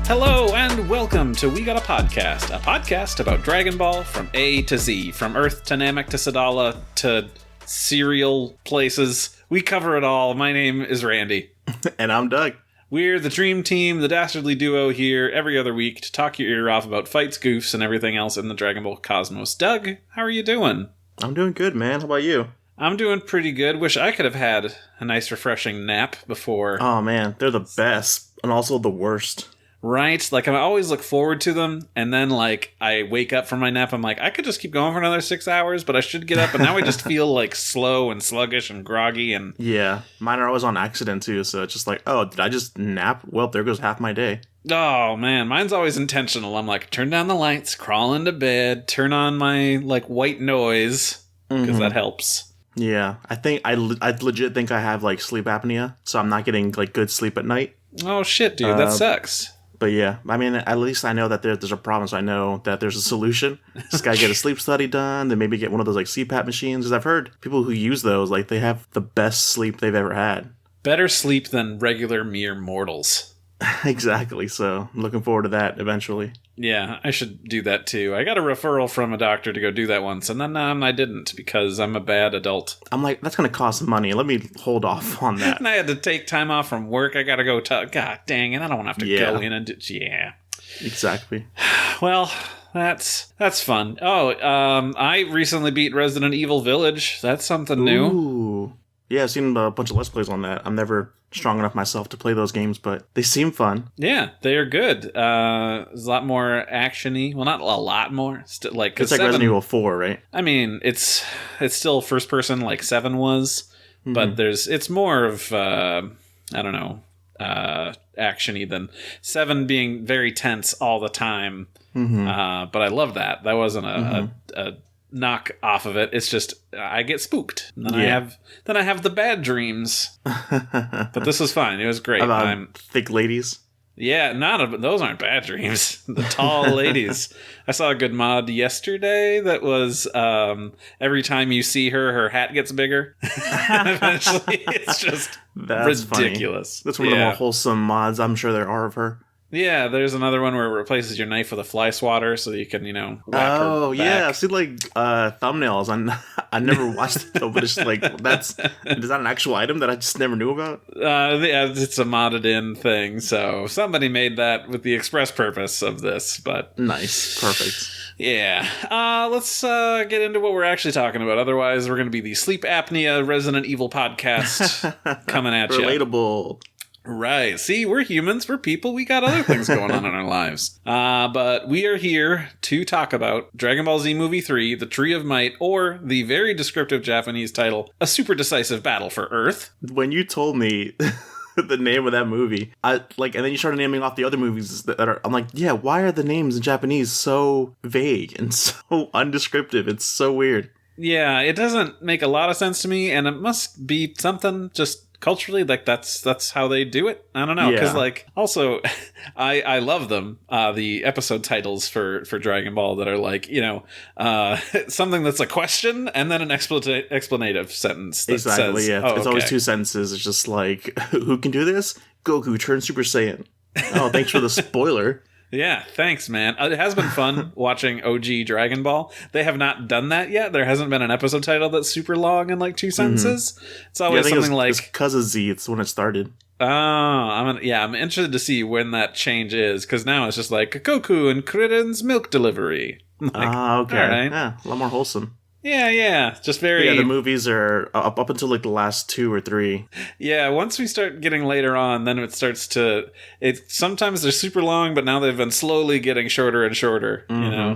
Hello and welcome to We Got a podcast about Dragon Ball from A to Z, from Earth to Namek to Sadala to cereal places. We cover it all. My name is Randy. And I'm Doug. We're the dream team, the dastardly duo here every other week to talk your ear off about fights, goofs, and everything else in the Dragon Ball cosmos. Doug, how are you doing? I'm doing good, man. How about you? I'm doing pretty good. Wish I could have had a nice refreshing nap before. Oh man, they're the best and also the worst. Right? Like, I always look forward to them, and then, like, I wake up from my nap, I'm like, I could just keep going for another 6 hours, but I should get up, and now I just feel, like, slow and sluggish and groggy, and... Yeah, mine are always on accident, too, so it's just like, oh, did I just nap? Well, there goes half my day. Oh, man, mine's always intentional. I'm like, turn down the lights, crawl into bed, turn on my, like, white noise, because that helps. Yeah, I legit think I have, like, sleep apnea, so I'm not getting, like, good sleep at night. Oh, shit, dude, that sucks. But yeah, I mean, at least I know that there's a problem, so I know that there's a solution. Just gotta get a sleep study done, then maybe get one of those like CPAP machines. Because I've heard people who use those, like, they have the best sleep they've ever had. Better sleep than regular mere mortals. Exactly, so I'm looking forward to that eventually. Yeah, I should do that too. I got a referral from a doctor to go do that once, and then I didn't because I'm a bad adult. I'm like, that's going to cost money. Let me hold off on that. And I had to take time off from work. I got to go God dang it, I don't want to have to go in and do... Yeah. Exactly. Well, that's fun. Oh, I recently beat Resident Evil Village. That's something new. Ooh. Yeah, I've seen a bunch of Let's Plays on that. I'm never strong enough myself to play those games, but they seem fun. Yeah, they are good. There's a lot more action-y. Well, not a lot more. It's like Resident Evil 4, right? I mean, it's still first person like 7 was, but it's more of, I don't know, action-y than 7 being very tense all the time. But I love that. That wasn't a knock off of it. It's just I get spooked. And then I have the bad dreams. But this was fine. It was great. About thick ladies. Yeah, those aren't bad dreams. The tall ladies. I saw a good mod yesterday that was every time you see her hat gets bigger. And eventually it's just ridiculous. Funny. That's one of the more wholesome mods I'm sure there are of her. Yeah, there's another one where it replaces your knife with a fly swatter so you can, whack her back. Yeah, I've seen, like, thumbnails. I never watched it, though, but it's like, is that an actual item that I just never knew about? Yeah, it's a modded in thing, so somebody made that with the express purpose of this, but... Nice. Perfect. Yeah. Let's get into what we're actually talking about. Otherwise, we're going to be the Sleep Apnea Resident Evil podcast coming at you. Relatable. Right. See, we're humans, we're people, we got other things going on in our lives. But we are here to talk about Dragon Ball Z Movie 3, The Tree of Might, or the very descriptive Japanese title, A Super Decisive Battle for Earth. When you told me the name of that movie, and then you started naming off the other movies that are, I'm like, yeah, why are the names in Japanese so vague and so undescriptive? It's so weird. Yeah, it doesn't make a lot of sense to me, and it must be something just... culturally, like that's how they do it. I don't know, because also I love them. The episode titles for Dragon Ball that are like something that's a question and then an explanative sentence. That exactly. Says, it's always 2 sentences. It's just like, who can do this? Goku turns Super Saiyan. Oh, thanks for the spoiler. Yeah, thanks, man. It has been fun watching OG Dragon Ball. They have not done that yet. There hasn't been an episode title that's super long in like 2 sentences. It's always something like... It's because of Z. It's when it started. Oh, I'm interested to see when that change is, because now it's just like Goku and Kririn's milk delivery. Okay. All right. Yeah, a lot more wholesome. Yeah. Just very... Yeah, the movies are up until like the last 2 or 3. Yeah, once we start getting later on, then it starts to... Sometimes they're super long, but now they've been slowly getting shorter and shorter,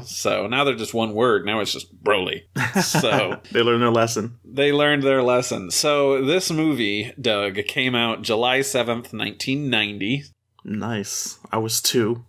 So now they're just one word. Now it's just Broly. So... They learned their lesson. They learned their lesson. So this movie, Doug, came out July 7th, 1990. Nice. I was 2.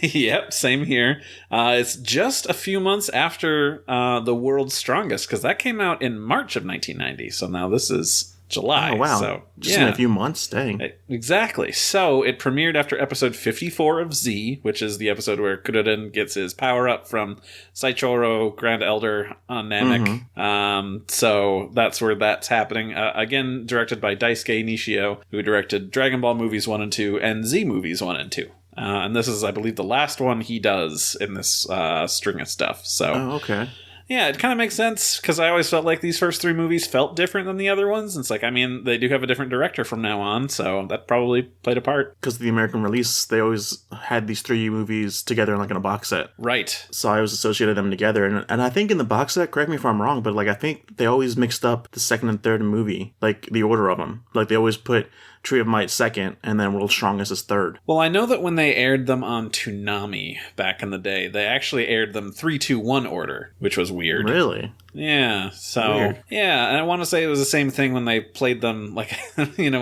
Yep, same here. It's just a few months after The World's Strongest, because that came out in March of 1990. So now this is July. Oh, wow. So, Just in a few months? Dang. Exactly. So it premiered after episode 54 of Z, which is the episode where Kuroden gets his power up from Saichoro, Grand Elder on Namek. So that's where that's happening. Again, directed by Daisuke Nishio, who directed Dragon Ball movies 1 and 2 and Z movies 1 and 2. And this is, I believe, the last one he does in this string of stuff. So, okay. Yeah, it kind of makes sense, because I always felt like these first 3 movies felt different than the other ones. It's like, I mean, they do have a different director from now on, so that probably played a part. Because of the American release, they always had these 3 movies together in a box set. Right. So I always associated them together. And I think in the box set, correct me if I'm wrong, but I think they always mixed up the second and third movie, the order of them. They always put Tree of Might second, and then World's Strongest is third. Well, I know that when they aired them on Toonami back in the day, they actually aired them 3-2-1 order, which was weird. Really? Yeah, so... Weird. Yeah, and I want to say it was the same thing when they played them, when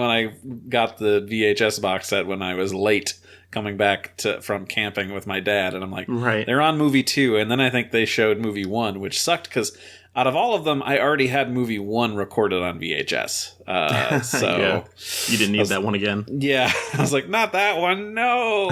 I got the VHS box set when I was late coming back from camping with my dad, and I'm like, right. They're on movie 2, and then I think they showed movie 1, which sucked, because out of all of them, I already had movie 1 recorded on VHS. So yeah. You didn't need that one again. Yeah. I was like, not that one. No.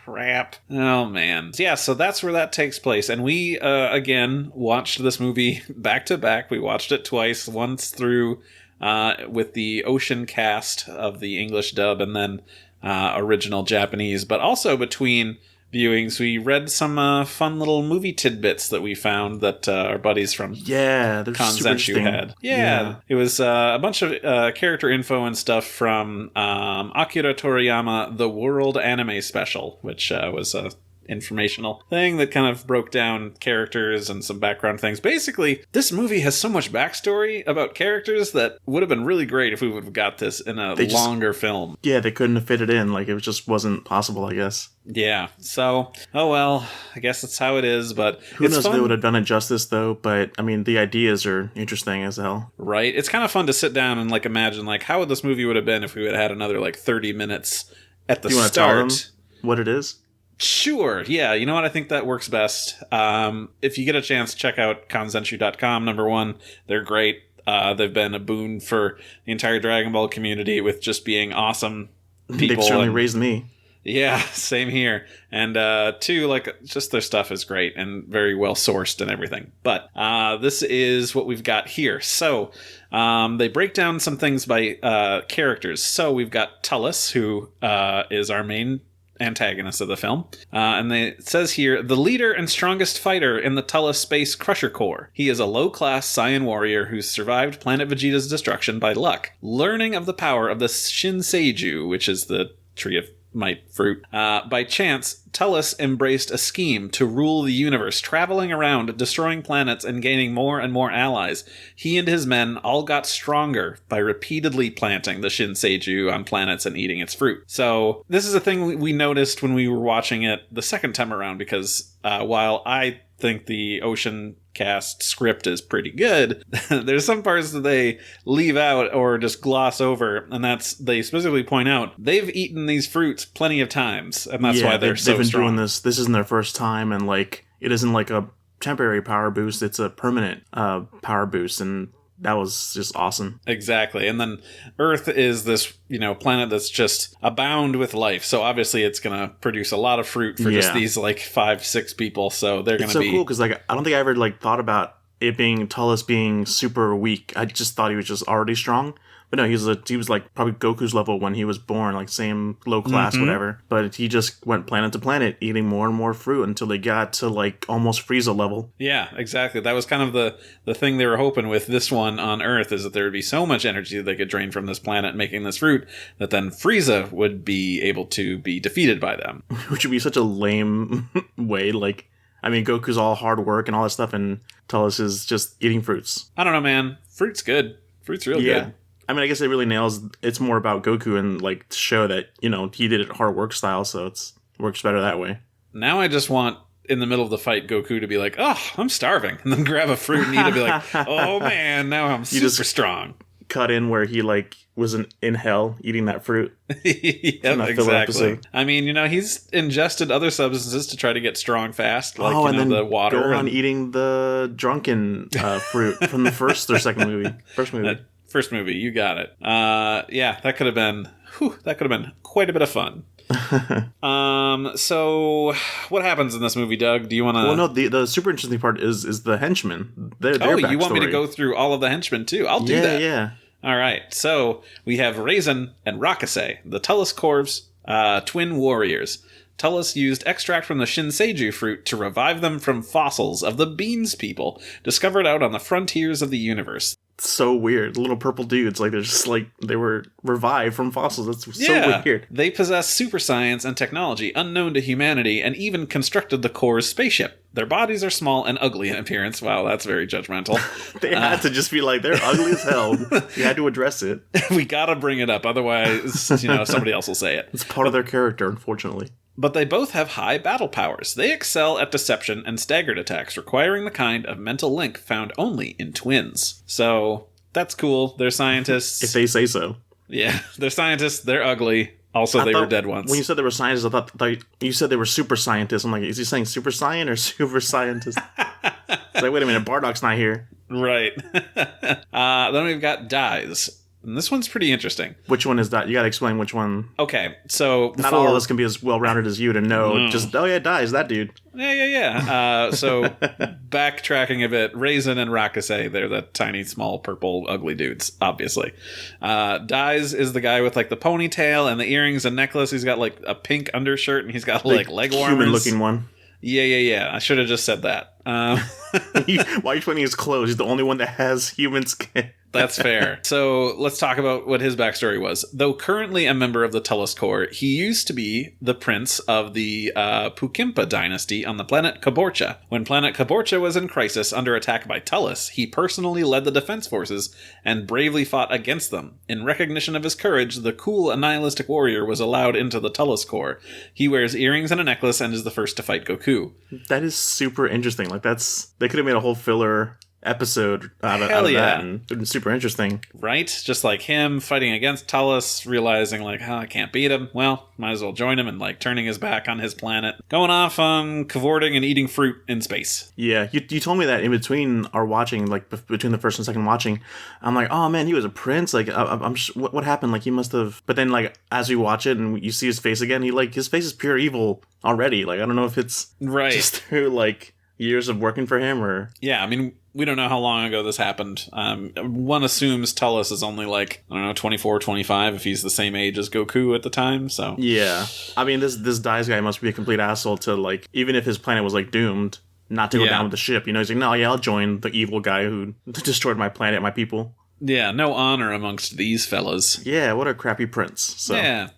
Crap. Oh, man. Yeah, so that's where that takes place. And we, again, watched this movie back to back. We watched it twice. Once through with the Ocean cast of the English dub, and then original Japanese. But also between viewings, we read some fun little movie tidbits that we found that our buddies from Kanzenshu had. Yeah. It was a bunch of character info and stuff from Akira Toriyama, The World Anime Special, which was a informational thing that kind of broke down characters and some background things. Basically, this movie has so much backstory about characters that would have been really great if we would have got this in a longer film. Yeah, they couldn't have fit it in. It just wasn't possible, I guess. Yeah, so, oh well, I guess that's how it is, but who knows if they would have done it justice, though, but, I mean, the ideas are interesting as hell. Right, it's kind of fun to sit down and, imagine, how would this movie would have been if we would have had another, 30 minutes at the start. You want to tell them what it is? Sure, yeah, you know what, I think that works best. If you get a chance, check out kanzenshu.com, number one. They're great. They've been a boon for the entire Dragon Ball community with just being awesome people. They've certainly raised me. Yeah, same here. And two, just their stuff is great and very well sourced and everything. But this is what we've got here. So they break down some things by characters. So we've got Tullece, who is our main antagonist of the film. And it says here, the leader and strongest fighter in the Tullece Space Crusher Corps. He is a low-class Saiyan warrior who survived Planet Vegeta's destruction by luck. Learning of the power of the Shinseiju, which is the Tree of Might fruit. By chance, Tullece embraced a scheme to rule the universe, traveling around, destroying planets, and gaining more and more allies. He and his men all got stronger by repeatedly planting the Shinseiju on planets and eating its fruit. So, this is a thing we noticed when we were watching it the second time around, because while I think the Ocean cast script is pretty good, there's some parts that they leave out or just gloss over, and that's, they specifically point out they've eaten these fruits plenty of times, and that's why they've been strong. Doing this isn't their first time, and it isn't a temporary power boost, it's a permanent power boost, and that was just awesome. Exactly. And then Earth is this, planet that's just abound with life. So obviously it's going to produce a lot of fruit for just these 5-6 people. So they're going to be... It's so cool because I don't think I ever thought about it being Tullece being super weak. I just thought he was just already strong. But no, he was probably Goku's level when he was born, same low class, whatever. But he just went planet to planet, eating more and more fruit until they got to almost Frieza level. Yeah, exactly. That was kind of the thing they were hoping with this one on Earth, is that there would be so much energy that they could drain from this planet making this fruit that then Frieza would be able to be defeated by them. Which would be such a lame way. Goku's all hard work and all that stuff, and Tullece is just eating fruits. I don't know, man. Fruit's good. Fruit's real good. I guess it really nails, it's more about Goku and to show that, he did it hard work style, so it works better that way. Now I just want, in the middle of the fight, Goku to be like, oh, I'm starving, and then grab a fruit and eat it and be like, oh man, now I'm super strong. Cut in where he was in hell eating that fruit. Yep, exactly. He's ingested other substances to try to get strong fast, the water. Go on eating the drunken fruit from the first or second movie. First movie. First movie, you got it. Yeah, that could have been quite a bit of fun. So what happens in this movie, Doug? Do you want to? Well, no. The super interesting part is the henchmen. Their backstory. You want me to go through all of the henchmen too? I'll do that. Yeah. All right. So we have Raisin and Rakase, the Tullece Corps' twin warriors. Tullece used extract from the Shinseiju fruit to revive them from fossils of the Beans people, discovered out on the frontiers of the universe. So weird. Little purple dudes. Like, they're just like, they were revived from fossils. That's so weird. They possess super science and technology unknown to humanity and even constructed the Corps' spaceship. Their bodies are small and ugly in appearance. Wow, that's very judgmental. They had to just be like, they're ugly as hell. You had to address it. We gotta bring it up. Otherwise, somebody else will say it. It's part of their character, unfortunately. But they both have high battle powers. They excel at deception and staggered attacks, requiring the kind of mental link found only in twins. So, that's cool. They're scientists. If they say so. Yeah, they're scientists. They're ugly. Also, they were dead once. When you said they were scientists, I thought you said they were super scientists. I'm like, is he saying super science or super scientist? It's like, wait a minute, Bardock's not here. Right. Then we've got Dyes. And this one's pretty interesting. Which one is that? You gotta explain which one. Okay, so not all of us can be as well-rounded as you to know. Just, Dyes, that dude. Yeah. So, backtracking a bit, Raisin and Rakase, they're the tiny, small, purple, ugly dudes, obviously. Dyes is the guy with, like, the ponytail and the earrings and necklace. He's got, like, a pink undershirt, and he's got, like, leg warmers. Human-looking one. Yeah. I should have just said that. Why are you pointing his clothes? He's the only one that has human skin. That's fair. So let's talk about what his backstory was. Though currently a member of the Tullece Corps, he used to be the prince of the Pukimpa dynasty on the planet Kaborcha. When planet Kaborcha was in crisis under attack by Tullece, he personally led the defense forces and bravely fought against them. In recognition of his courage, the cool and nihilistic warrior was allowed into the Tullece Corps. He wears earrings and a necklace and is the first to fight Goku. That is super interesting. Like, they could have made a whole filler episode out of that, and it was super interesting. Right? Just like him fighting against Tullece, realizing like, I can't beat him. Well, might as well join him, and like turning his back on his planet. Going off on cavorting and eating fruit in space. Yeah, you told me that in between our watching, like between the first and second watching. I'm like, oh man, he was a prince. Like, what happened? Like, he must have. But then, like, as we watch it and you see his face again, his face is pure evil already. Like, I don't know if it's just through like years of working for him or. Yeah, I mean, we don't know how long ago this happened. One assumes Tullece is only like, 24, 25 if he's the same age as Goku at the time, so. Yeah. I mean, this Dyes guy must be a complete asshole to, like, even if his planet was, like, doomed, not to go down with the ship. He's like, no, I'll join the evil guy who destroyed my planet, my people. Yeah, no honor amongst these fellas. Yeah, what a crappy prince. So. Yeah.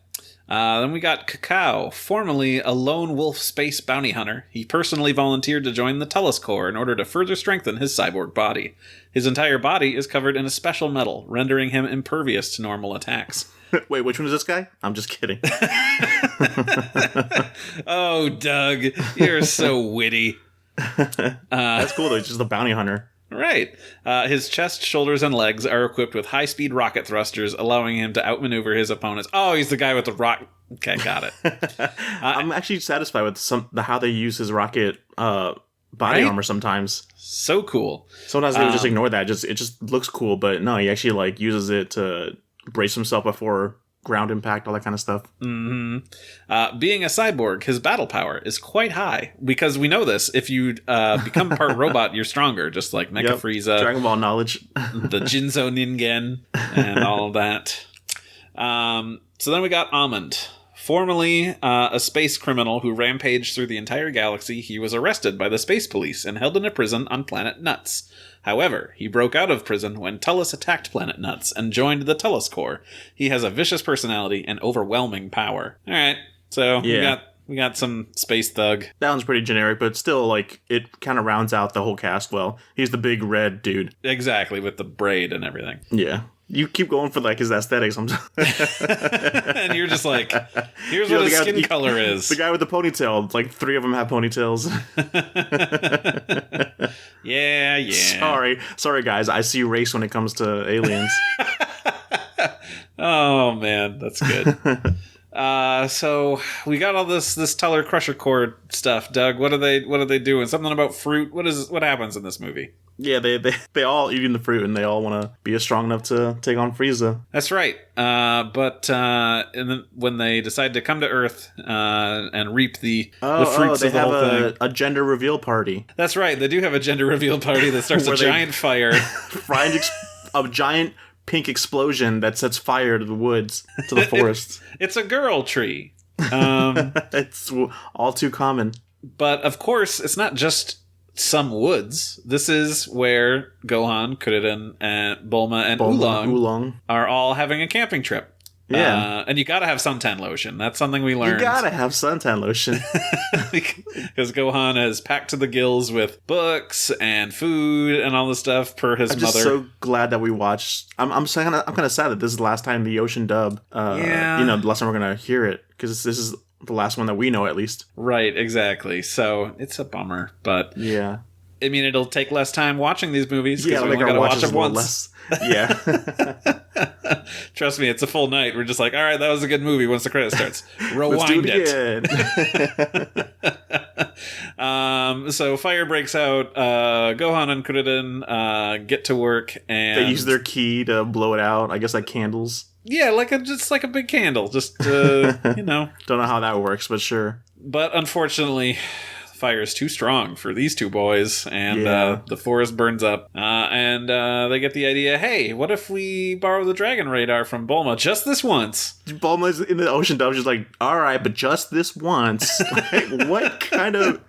Then we got Kakarot, formerly a lone wolf space bounty hunter. He personally volunteered to join the Tullece Corps in order to further strengthen his cyborg body. His entire body is covered in a special metal, rendering him impervious to normal attacks. Wait, which one is this guy? I'm just kidding. Oh, Doug, you're so witty. That's cool, though. He's just a bounty hunter. Right. His chest, shoulders, and legs are equipped with high-speed rocket thrusters, allowing him to outmaneuver his opponents. Oh, he's the guy with the rock. Okay, got it. I'm actually satisfied with how they use his rocket body armor sometimes. So cool. Sometimes they would just ignore that. It just looks cool, but no, he actually like uses it to brace himself before ground impact, all that kind of stuff. Mm-hmm. Being a cyborg, his battle power is quite high because we know this. If you become part robot, you're stronger, just like Mecha Frieza, Dragon Ball knowledge, the Jinzo Ningen, and all of that. So then we got Almond. Formerly a space criminal who rampaged through the entire galaxy, he was arrested by the space police and held in a prison on planet Nuts. However, he broke out of prison when Tullece attacked planet Nuts and joined the Tullece Corps. He has a vicious personality and overwhelming power. All right, so we got some space thug. That one's pretty generic, but still, like, it kind of rounds out the whole cast well. He's the big red dude. Exactly, with the braid and everything. Yeah. You keep going for, like, his aesthetics. And you're just like, here's what his skin color is. The guy with the ponytail. Like, 3 of them have ponytails. Yeah. Sorry, guys. I see race when it comes to aliens. Oh, man. That's good. So we got all this Teller Crusher Cord stuff. Doug, what are they doing? Something about fruit. What happens in this movie? Yeah, they all eating the fruit, and they all want to be strong enough to take on Frieza. That's right. But and then when they decide to come to Earth and reap the fruits they of the have whole thing. a gender reveal party. That's right. They do have a gender reveal party that starts a giant fire. A giant pink explosion that sets fire to the woods, to the forest. It's a girl tree. It's all too common. But of course, it's not just some woods. This is where Gohan, Kuririn, and Bulma and Oolong are all having a camping trip. Yeah. And you gotta have suntan lotion. That's something we learned. You gotta have suntan lotion. Because Gohan is packed to the gills with books and food and all this stuff per his mother. I'm just so glad that we watched. I'm kind of sad that this is the last time the Ocean dub. Yeah. The last time we're gonna hear it, because this is the last one that we know, at least. Right, exactly. So it's a bummer, but yeah. I mean, it'll take less time watching these movies because we only gotta watch them once. Yeah. Trust me, it's a full night. We're just like, all right, that was a good movie. Once the credit starts, rewind Let's do it again. So fire breaks out. Gohan and Kuririn get to work, and they use their ki to blow it out. I guess like candles. Yeah, just like a big candle. Just Don't know how that works, but sure. But unfortunately, fire is too strong for these two boys, and the forest burns up. And they get the idea, hey, what if we borrow the dragon radar from Bulma just this once? Bulma's in the Ocean dub, just like, all right, but just this once. Like, what kind of...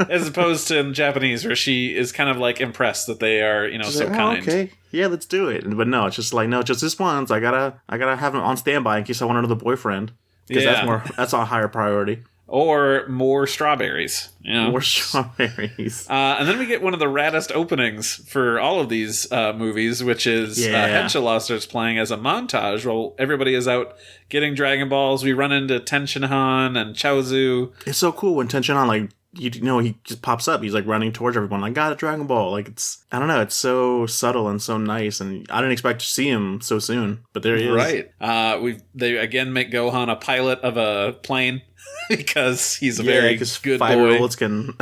As opposed to in Japanese, where she is kind of like impressed that they are, so like, kind. Okay, yeah, let's do it. But no, it's just like, no, just this once. I gotta have him on standby in case I want another boyfriend. Because that's a higher priority. Or more strawberries. More strawberries. And then we get one of the raddest openings for all of these movies, which is Henshala starts playing as a montage while everybody is out getting Dragon Balls. We run into Tenshinhan and Chaozu. It's so cool when Tenshinhan, he just pops up. He's like running towards everyone. Like, got a Dragon Ball. Like, I don't know. It's so subtle and so nice. And I didn't expect to see him so soon, but there he is. Right. They again make Gohan a pilot of a plane because he's a very good boy. 5-year-olds can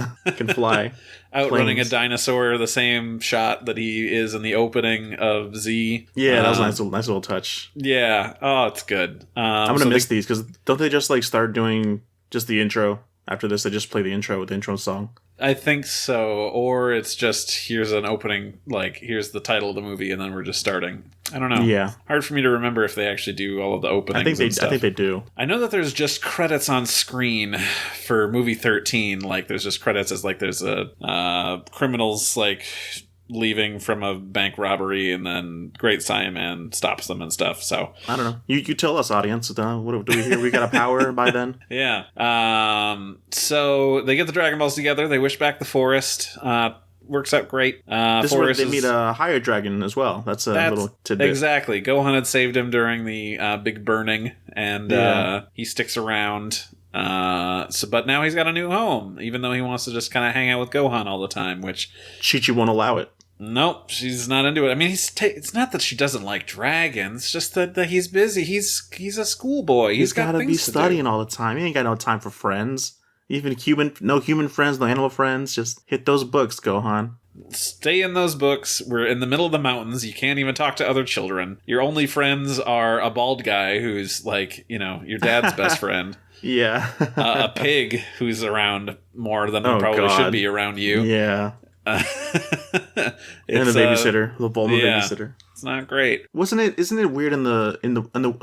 fly. Outrunning a dinosaur, the same shot that he is in the opening of Z. Yeah, that was a nice little touch. Yeah. Oh, it's good. I'm gonna miss these because don't they just start doing just the intro? After this, they just play the intro with the intro song. I think so. Or it's just, here's an opening, here's the title of the movie, and then we're just starting. I don't know. Yeah. Hard for me to remember if they actually do all of the openings. I think they do. I know that there's just credits on screen for movie 13. There's just credits as, there's a criminals, leaving from a bank robbery, and then Great Saiyaman stops them and stuff. So I don't know. You tell us, audience. What do we hear? We got a power by then. Yeah. So they get the Dragon Balls together. They wish back the forest. Works out great. This is where they meet a higher dragon as well. That's a little tidbit. Exactly. Gohan had saved him during the big burning, and he sticks around. But now he's got a new home, even though he wants to just kind of hang out with Gohan all the time, which Chi-Chi won't allow it. Nope, she's not into it. I mean, it's not that she doesn't like dragons, it's just that he's busy. He's a schoolboy. He's got to be studying all the time. He ain't got no time for friends. Even no human friends, no animal friends. Just hit those books, Gohan. Stay in those books. We're in the middle of the mountains. You can't even talk to other children. Your only friends are a bald guy who's your dad's best friend. Yeah. A pig who's around more than probably should be around you. Yeah. And a babysitter, the Bulma babysitter. It's not great. Isn't it weird in the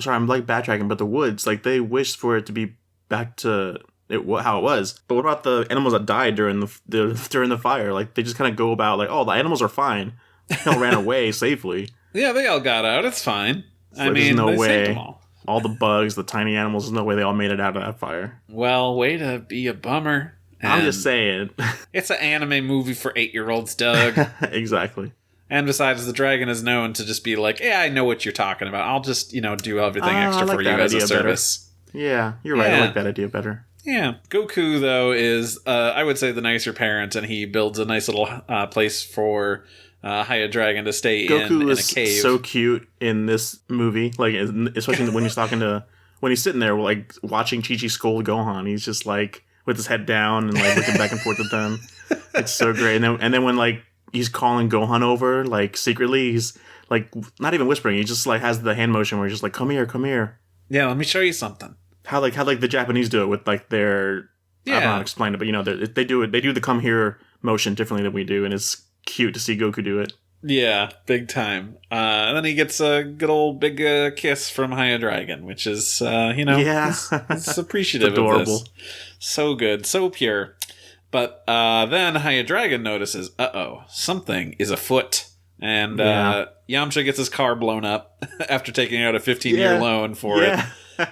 sorry, I'm backtracking, but the woods, they wished for it to be back to how it was. But what about the animals that died during the fire? They just kind of go about the animals are fine. They all ran away safely. Yeah, they all got out. It's fine. So there's no way. Saved them all the bugs, the tiny animals, there's no way they all made it out of that fire. Well, way to be a bummer. I'm just saying. It's an anime movie for 8-year-olds, Doug. Exactly. And besides, the dragon is known to just be yeah, I know what you're talking about. I'll just, do everything extra for you as a service. Better. Yeah, you're right. I like that idea better. Yeah. Goku, though, is, I would say, the nicer parent, and he builds a nice little place for Haya Dragon to stay Goku in a cave. Goku is so cute in this movie, especially when he's talking to when he's sitting there like watching Chi-Chi scold Gohan, he's just like with his head down and like looking back and forth at them. It's so great. And then when like he's calling Gohan over like secretly, he's like not even whispering. He just like has the hand motion where he's just like, come here, come here. Yeah, let me show you something. How the Japanese do it with like their I don't know how to explain it, but you know they do the come here motion differently than we do, and it's cute to see Goku do it. Yeah, big time. And then he gets a good old big kiss from Haya Dragon, which is he's appreciative of this. So good, so pure. But then Haya Dragon notices, something is afoot. And Yamcha gets his car blown up after taking out a 15-year loan for it.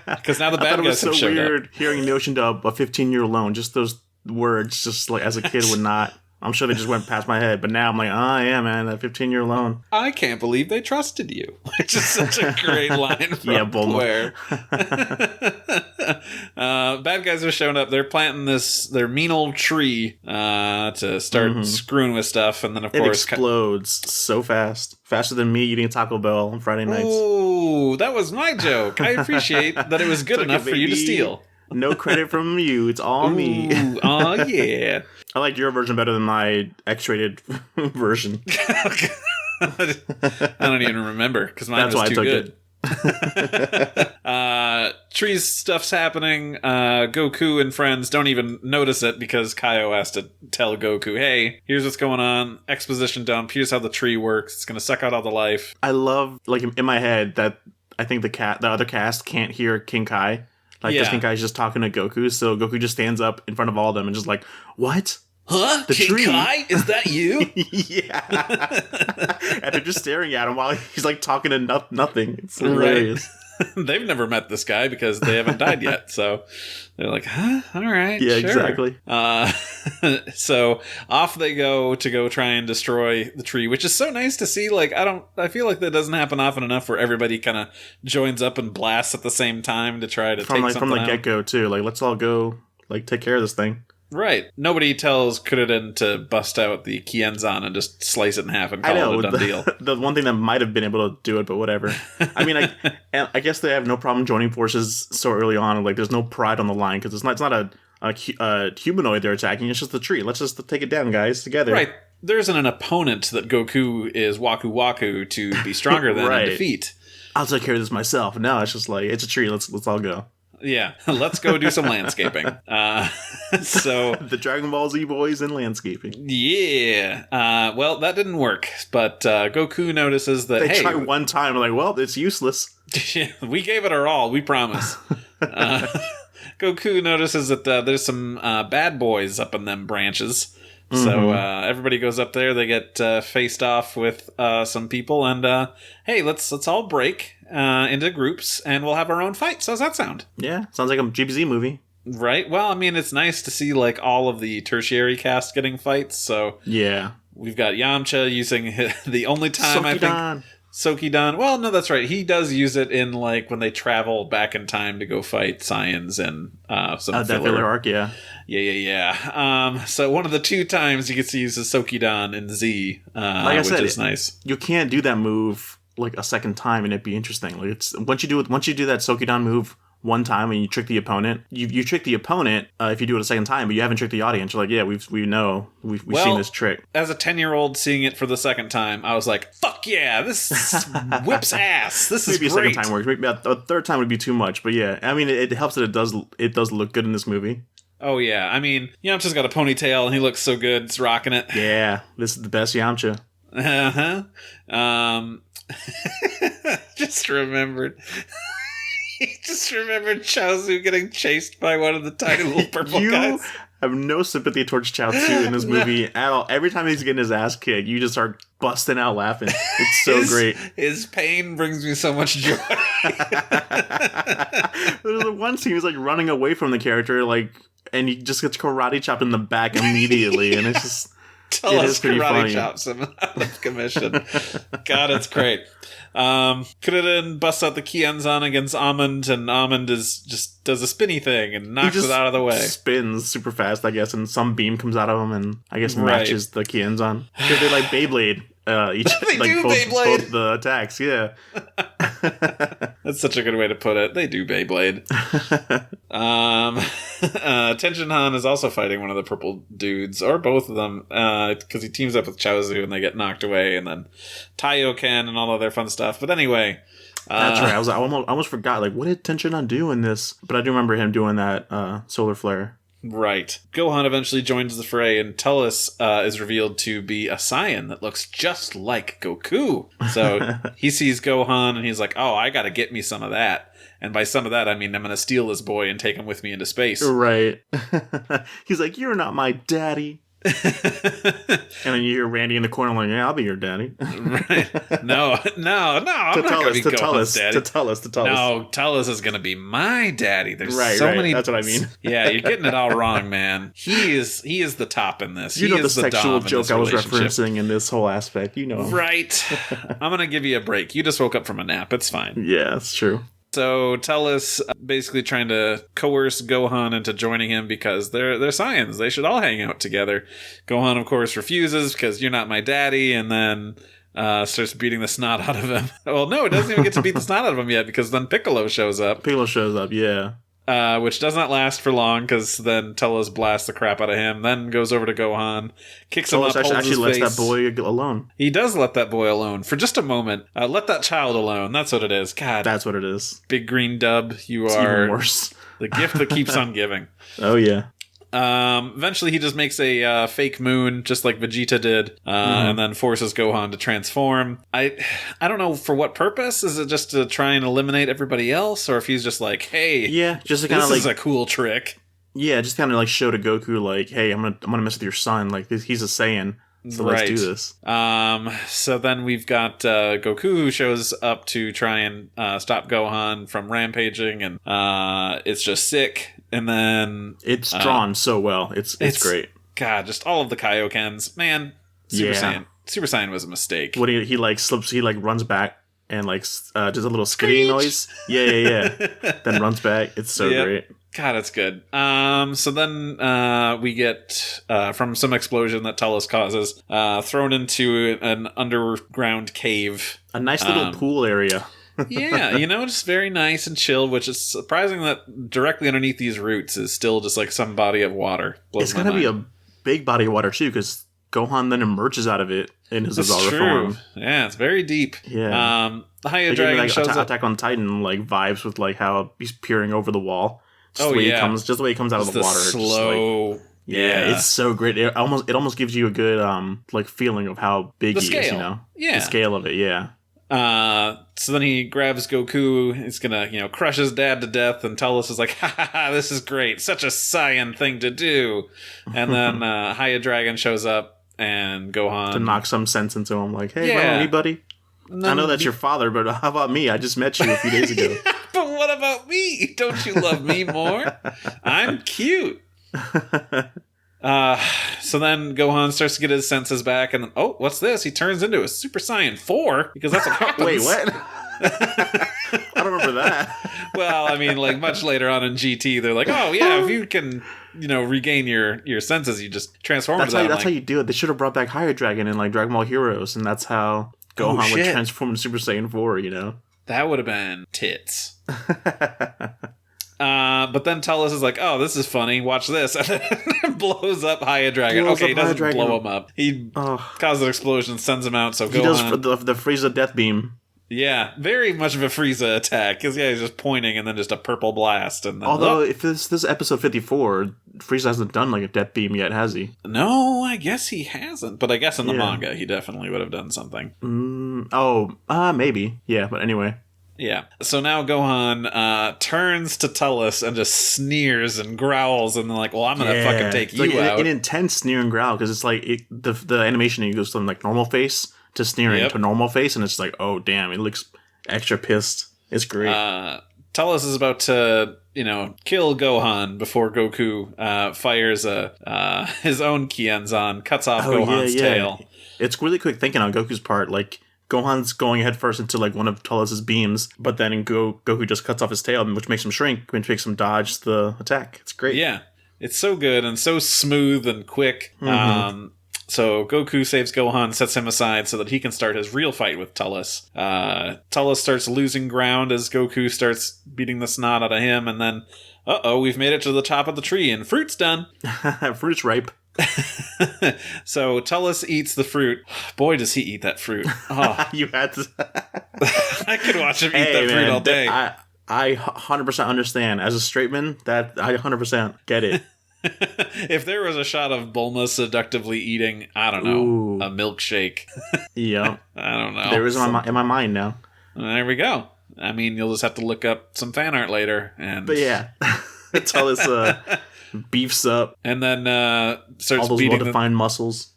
Because now the bad guys have showed up. It was so weird hearing Notion Dub a 15-year loan. Just those words, just like as a kid would not. I'm sure they just went past my head. But now I'm like, oh yeah, man, that 15-year loan. I can't believe they trusted you. Which is such a great line from Blair. Bad guys are showing up. They're planting their mean old tree to start screwing with stuff. And then, of course... It explodes so fast. Faster than me eating Taco Bell on Friday nights. Ooh, that was my joke. I appreciate that it was good enough for you to steal. No credit from you. It's all me. Oh, yeah. I like your version better than my X-rated version. I don't even remember because mine was too good. Tree's stuff's happening. Goku and friends don't even notice it because Kaio has to tell Goku, hey, here's what's going on. Exposition dump. Here's how the tree works. It's going to suck out all the life. I love, like, in my head that I think the other cast can't hear King Kai. Like, this King Kai's just talking to Goku, so Goku just stands up in front of all of them and just like, what? Huh? The King tree? Kai? Is that you? Yeah. And they're just staring at him while he's like talking to nothing. It's hilarious. Right. They've never met this guy because they haven't died yet. So they're like, huh? All right. Yeah, sure. Exactly. So off they go to try and destroy the tree, which is so nice to see. Like, I feel like that doesn't happen often enough where everybody kind of joins up and blasts at the same time to try to take something from the out. get-go too. Like, let's all go like take care of this thing. Right. Nobody tells Kuririn to bust out the Kienzan and just slice it in half and call it a done deal. The one thing that might have been able to do it, but whatever. I mean, I guess they have no problem joining forces so early on. Like, there's no pride on the line because it's not a humanoid they're attacking. It's just the tree. Let's just take it down, guys, together. Right. There isn't an opponent that Goku is Waku Waku to be stronger than and defeat. I'll take care of this myself. No, it's just like, it's a tree. Let's all go. Yeah, let's go do some landscaping. So the Dragon Ball Z boys in landscaping. Yeah. Well, that didn't work, but Goku notices that they try one time. Like, well, it's useless. We gave it our all. We promise. Goku notices that there's some bad boys up in them branches. So everybody goes up there. They get faced off with some people, and hey, let's all break into groups, and we'll have our own fights. How's that sound? Yeah, sounds like a DBZ movie, right? Well, I mean, it's nice to see like all of the tertiary cast getting fights. So yeah, we've got Yamcha using the only time Sokidan. I think Sokidan. Well, no, that's right. He does use it in like when they travel back in time to go fight Saiyans and some filler arc. Yeah. So one of the 2 times he gets to use his Sokidan in Z, which is nice. You can't do that move like a second time and it'd be interesting. Like, it's once you do that Sokidan move one time and you trick the opponent, you trick the opponent if you do it a second time, but you haven't tricked the audience. You're like, yeah, we've seen this trick. As a 10-year-old seeing it for the second time, I was like, fuck yeah, this whips ass. This is maybe great. A second time works. Maybe a third time would be too much, but yeah, I mean, it helps that it does look good in this movie. Oh yeah, I mean, Yamcha's got a ponytail and he looks so good. It's rocking it. Yeah, this is the best Yamcha. Just remembered Chaozu getting chased by one of the tiny little purple guys. I have no sympathy towards Chaozu in this movie at all. Every time he's getting his ass kicked, you just start busting out laughing. It's so great. His pain brings me so much joy. There's one scene he's like running away from the character, like, and he just gets karate chopped in the back immediately, and it's just Tullece karate chops him out of commission. God, it's great. Kuririn busts out the Kienzan against Almond, and Almond does a spinny thing and knocks it out of the way. Spins super fast, I guess, and some beam comes out of him, and I guess matches the Kienzan. Because they like Beyblade. Each they like both the attacks, yeah. That's such a good way to put it. They do Beyblade. Tenshinhan is also fighting one of the purple dudes, or both of them, because he teams up with Chaozu and they get knocked away, and then Taioken and all of their fun stuff. But anyway... That's right. I almost forgot. Like, what did Tenshinhan do in this? But I do remember him doing that solar flare. Right. Gohan eventually joins the fray, and Tullece is revealed to be a Saiyan that looks just like Goku. So he sees Gohan, and he's like, oh, I gotta get me some of that. And by some of that, I mean I'm gonna steal this boy and take him with me into space. Right. He's like, you're not my daddy. And then you hear Randy in the corner like, yeah, I'll be your daddy. Right. No, I'm not gonna be Gohan's daddy. Tullece. No, Tullece is gonna be my daddy. There's right, so right. many. That's what I mean. Yeah, you're getting it all wrong, man. He is the top in this. You know the sexual Dom joke I was referencing in this whole aspect. You know, right? I'm gonna give you a break. You just woke up from a nap. It's fine. Yeah, that's true. So Tullece basically trying to coerce Gohan into joining him because they're Saiyans. They should all hang out together. Gohan, of course, refuses because you're not my daddy, and then starts beating the snot out of him. Well, no, it doesn't even get to beat the snot out of him yet because then Piccolo shows up. Yeah. Which does not last for long because then Tullece blasts the crap out of him, then goes over to Gohan, kicks him up, holds his lets face. that boy alone. He does let that boy alone for just a moment. Let that child alone. That's what it is. God. That's what it is. Big green dub. It's even worse. The gift that keeps on giving. Oh, yeah. Eventually he just makes a fake moon, just like Vegeta did, and then forces Gohan to transform. I don't know for what purpose. Is it just to try and eliminate everybody else, or if he's just like, hey, yeah, just to kind of this is a cool trick. Yeah, just kind of like show to Goku, like, hey, I'm gonna mess with your son. Like, he's a Saiyan. So let's do this. So then we've got Goku who shows up to try and stop Gohan from rampaging, and it's just sick. And then it's drawn so well. It's great. God, just all of the Kaiokens. Man, Super Saiyan was a mistake. When he like slips, he like runs back and like does a little skitty noise. Yeah. Then runs back. It's so great. God, it's good. So then we get from some explosion that Tullece causes, thrown into an underground cave. A nice little pool area. Yeah, just very nice and chill, which is surprising that directly underneath these roots is still just like some body of water. It's going to be a big body of water too, because Gohan then emerges out of it in his Azara form. Yeah, it's very deep. Yeah. The Higher Dragon shows up. Attack on Titan like vibes with like how he's peering over the wall. Just the way he comes out of the water. Slow. Just like, yeah, it's so great. It almost gives you a good like feeling of how big he is, Yeah. The scale of it, yeah. So then he grabs Goku. He's gonna, crush his dad to death. And Tullece is like, ha, this is great. Such a Saiyan thing to do. And then Higher Dragon shows up and Gohan to knock some sense into him. Like, hey, remember me, buddy? I know that's your father, but how about me? I just met you a few days ago. But what about me? Don't you love me more? I'm cute. So then Gohan starts to get his senses back, and then, what's this? He turns into a Super Saiyan 4, because that's what happens. Wait, what? I don't remember that. Well, I mean, like, much later on in GT, they're like, oh, yeah, if you can, regain your senses, you just transform into that. That's how you do it. They should have brought back Higher Dragon in, like, Dragon Ball Heroes, and that's how Gohan would transform into Super Saiyan 4, That would have been tits. But then Tullece is like, oh, this is funny. Watch this. And then blows up Higher Dragon. He doesn't blow him up. He causes an explosion, sends him out. So he Gohan does the Frieza death beam. Yeah, very much of a Frieza attack. Because, he's just pointing and then just a purple blast. And then, although, if this is episode 54, Frieza hasn't done like a death beam yet, has he? No, I guess he hasn't. But I guess in the manga, he definitely would have done something. Maybe. Yeah, but anyway. Yeah. So now Gohan turns to Tullece and just sneers and growls and like, well, I'm going to fucking take you out. An intense sneer and growl because it's like the animation, he goes from like normal face to sneering to normal face, and it's like, oh, damn, he looks extra pissed. It's great. Tullece is about to, kill Gohan before Goku fires his own Kienzan, cuts off Gohan's tail. It's really quick thinking on Goku's part, like, Gohan's going head first into like one of Tullece's beams, but then Goku just cuts off his tail, which makes him shrink, which makes him dodge the attack. It's great. Yeah, it's so good and so smooth and quick. So Goku saves Gohan, sets him aside so that he can start his real fight with Tullece. Tullece starts losing ground as Goku starts beating the snot out of him, and then, we've made it to the top of the tree, and fruit's done. Fruit's ripe. So Tullece eats the fruit. Boy, does he eat that fruit. Oh. You had to... I could watch him eat that fruit all day. I 100% understand. As a straight man, that I 100% get it. If there was a shot of Bulma seductively eating, I don't know, a milkshake. Yeah. I don't know. There is in my mind now. There we go. I mean, you'll just have to look up some fan art later. But yeah, Tullece beefs up. And then starts all those beating well-defined muscles.